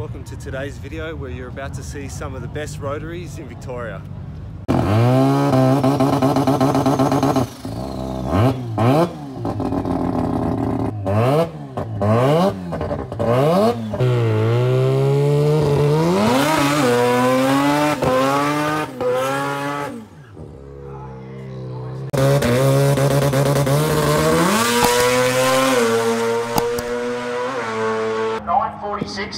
welcome to today's video where you're about to see some of the best rotaries in Victoria.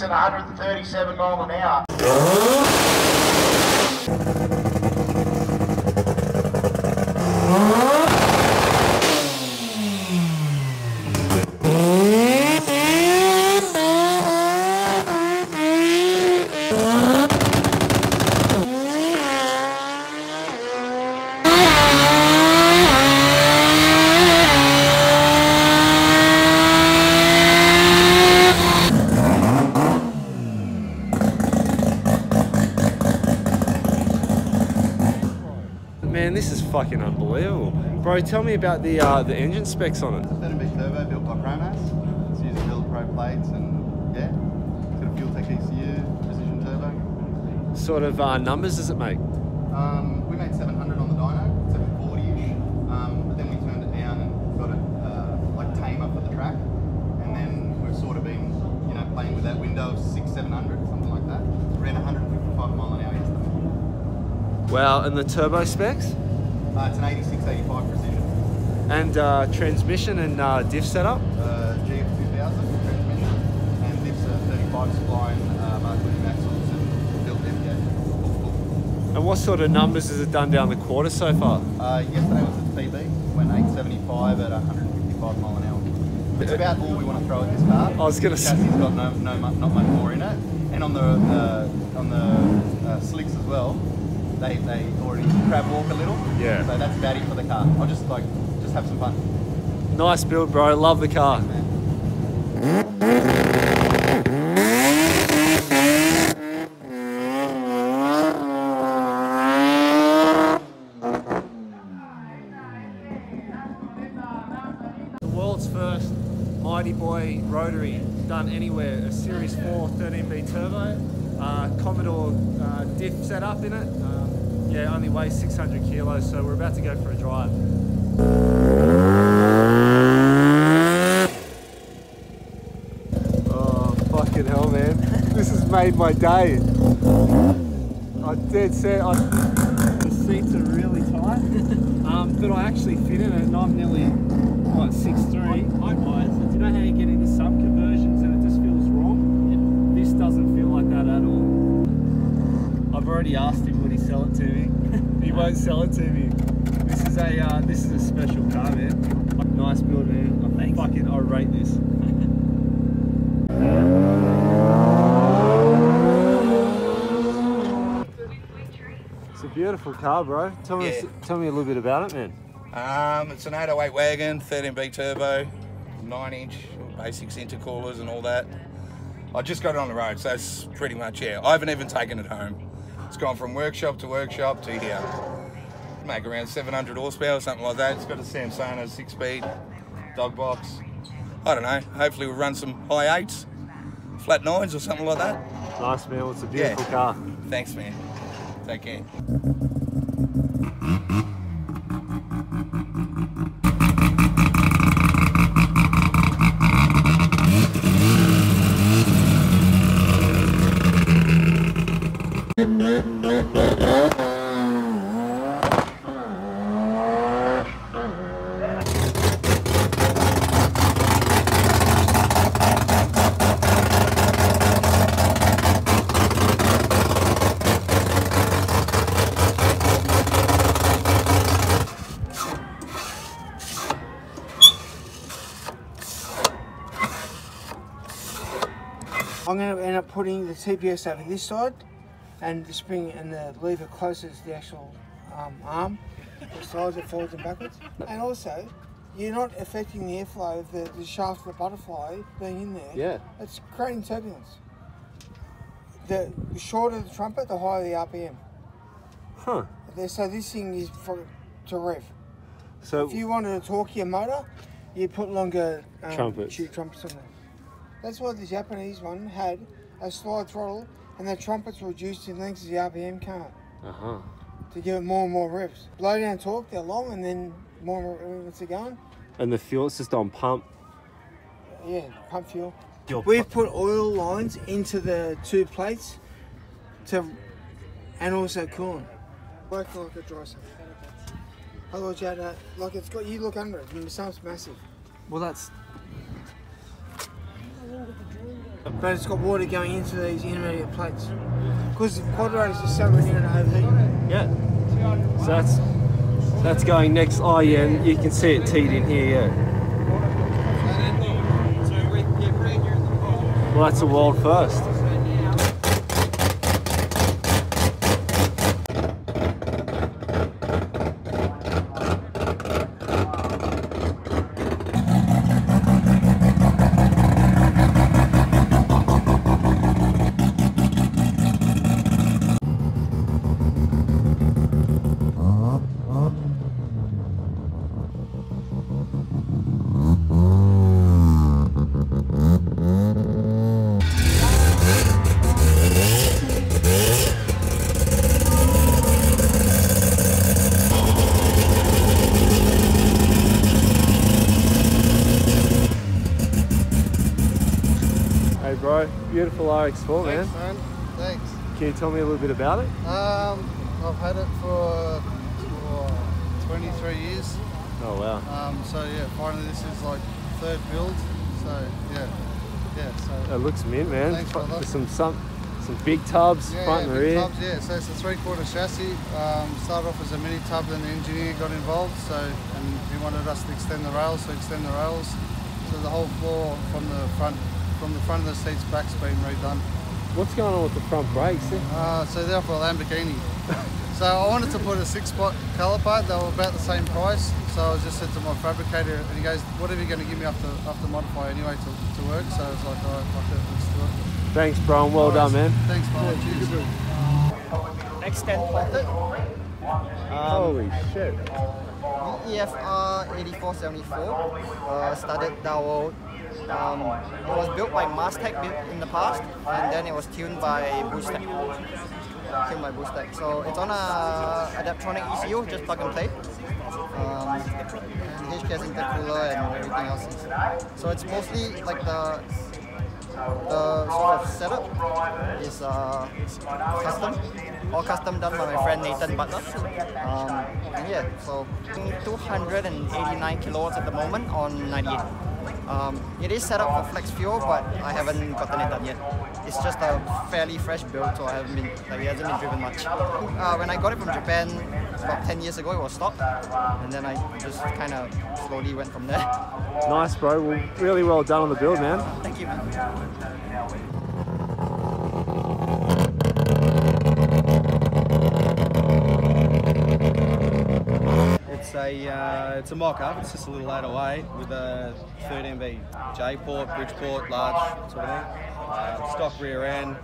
At 137 miles an hour. Man, this is fucking unbelievable. Bro, tell me about the engine specs on it. It's a 13B turbo built by burnouts. It's using Build Pro plates and yeah, it's got a fuel tech ECU, precision turbo. Sort of numbers does it make? We made 700 on the dyno, 740-ish, but then we turned it down and got it like tamer for the track. And then we've sort of been, you know, playing with that window of 600-700, something like that. Around 155 mile an hour yesterday. Wow, and the turbo specs? It's an 86-85 precision. And transmission and diff setup? GF2000 transmission, and diffs are 35 spline, Mazda axles and built FPA. And what sort of numbers has it done down the quarter so far? Yesterday was at PB, went 875 at 155 mile an hour. It's about all we want to throw at this car. I was going to say. The chassis got not much more in it, and on the slicks as well. They already crab walk a little. Yeah. So that's about it for the car. I'll just have some fun. Nice build, bro. Love the car. The world's first mighty boy rotary done anywhere. A Series 4 13B turbo. Commodore diff setup in it. Yeah, only weighs 600 kilos, so we're about to go for a drive. Oh, fucking hell, man. This has made my day. I'm dead set. The seats are really tight, but I actually fit in it, and I'm nearly, what, 6'3". Hi guys. Do you know how you get into sub conversions and it just feels wrong? Yeah. This doesn't feel like that at all. I've already asked him would he sell it to me. He won't sell it to me. This is a special car, man. Nice build, man. I rate this. It's a beautiful car, bro. Tell me a little bit about it, man. It's an 808 wagon, 13B turbo, 9-inch basics intercoolers and all that. I just got it on the road, so that's pretty much it. I haven't even taken it home. It's gone from workshop to here. Make around 700 horsepower or something like that. It's got a Samsona 6-speed dog box. I don't know. Hopefully we'll run some high 8s, flat 9s or something like that. Nice, man. Well, it's a beautiful car. Thanks, man. Take care. I'm going to end up putting the TPS over this side and the spring and the lever closer to the actual arm, which slides it forwards and backwards. And also, you're not affecting the airflow of the shaft of the butterfly being in there. Yeah. It's creating turbulence. The shorter the trumpet, the higher the RPM. Huh. So this thing is to rev. So if you wanted to torque your motor, you put longer trumpets tube trumpets on there. That's why the Japanese one had a slide throttle, and the trumpets were reduced in length as the RPM came up. Uh-huh. To give it more and more revs. Blow down torque, they're long, and then more revs are going. And the fuel, it's just on pump. Yeah, pump fuel. We've put oil lines into the two plates and also coolant. Working like a dry sump. Otherwise you had like it's got, you look under it, and the sump's massive. Well, that's... But it's got water going into these intermediate plates. Because the quad rotors are so near to overheat. Yeah. So that's going next. Oh yeah, and you can see it teed in here, yeah. Well, that's a world first. Hey bro, beautiful RX4, man. Thanks, man. Thanks. Can you tell me a little bit about it? I've had it for 23 years. Oh wow. So yeah, finally this is like third build. So yeah. So It looks mint, man. Thanks, brother. There's some big tubs, front and big rear. tubs, yeah. So it's a 3/4 chassis. Started off as a mini tub, then the engineer got involved. And he wanted us to extend the rails, so extend the rails. So the whole floor from the front of the seats back's been redone. What's going on with the front brakes? So they're for a Lamborghini. So I wanted to put a 6-spot colour part. They were about the same price. So I just said to my fabricator, and he goes, "Whatever you're going to give me after modify anyway to work." So I was like, "All right, let's do it." Thanks, bro, and well done, man. Thanks, brother. Cheers. Extend potted. Holy shit. EFR 8474 started download. It was built by Mazda in the past, and then it was tuned by Boostec. So it's on a Adaptronic ECU, just plug and play. And HKS intercooler and everything else. So it's mostly like the sort of setup is custom, all custom done by my friend Nathan Butler. And yeah, so 289 kilowatts at the moment on 98. It is set up for flex fuel, but I haven't gotten it done yet. It's just a fairly fresh build, so it hasn't been driven much. When I got it from Japan about 10 years ago, it was stock, and then I just kind of slowly went from there. Nice, bro. Well, really well done on the build, man. Thank you, man. It's a mock-up. It's just a little 808 with a 13V J port, bridge port, large sort of thing. Stock rear end,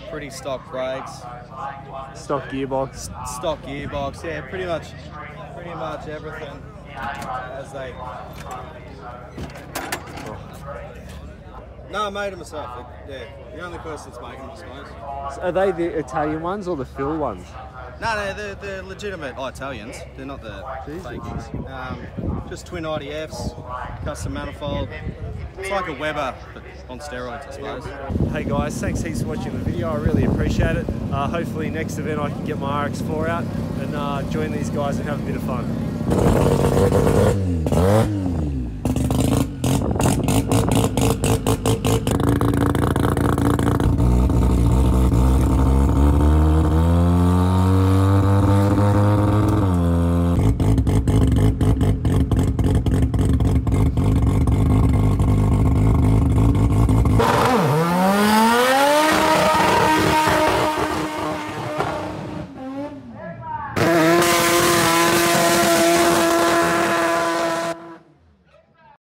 pretty stock brakes, Stock gearbox. stock gearbox. Yeah, pretty much everything as they. No, I made them myself. Yeah, the only person that's making them, I suppose. So are they the Italian ones or the Phil ones? No, they're legitimate Italians. They're not the fakies. Just twin IDFs, custom manifold. It's like a Weber, but on steroids, I suppose. Hey guys, thanks heaps for watching the video. I really appreciate it. Hopefully next event I can get my RX4 out and join these guys and have a bit of fun.